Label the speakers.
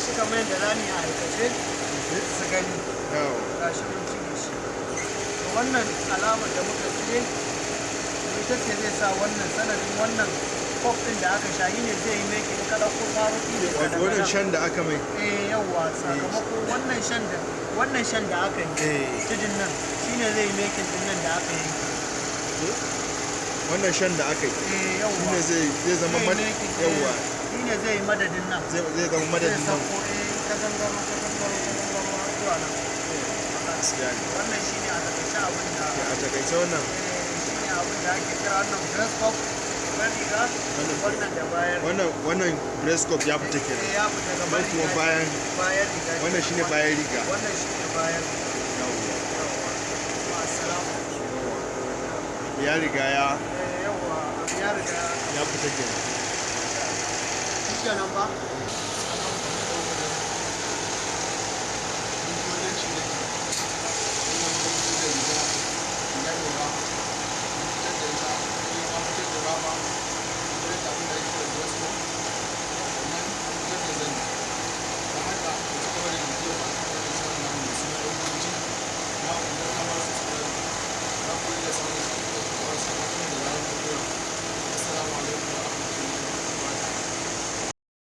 Speaker 1: shi kamar yadda za mu yi a aikace su gani. Ga shi mun cire shi. Wannan alamar da muka cire ita ce zai sa wannan sanadin wannan pop ɗin da aka sha ne zai yi making ka ɗauko taruki ne ka daga
Speaker 2: wannan shan da aka mai.
Speaker 1: Yawwa sakamako wannan shan da aka yi tudun nan shine zai yi making ɗin nan da aka yi.
Speaker 2: Wannan shan da aka yi
Speaker 1: yawwa
Speaker 2: zai zama yawwa
Speaker 1: shine zai yi madadin nan.
Speaker 2: Zai zama madadin nan.
Speaker 1: Ka gangaro har zuwa nan. Wannan shine a takaice abin da
Speaker 2: a takaice wannan
Speaker 1: shine abin da ake kira wannan breast pop riga wannan da bayan
Speaker 2: wannan breast cup ya fita kenan.
Speaker 1: Ya fita gaban
Speaker 2: kuma bayan
Speaker 1: riga
Speaker 2: wannan shine bayan riga.
Speaker 1: Wannan shine bayan
Speaker 2: yawwa
Speaker 1: assalamu
Speaker 2: ya riga ya
Speaker 1: yawwa ya riga
Speaker 2: ya fita kenan.
Speaker 1: Shikenan ba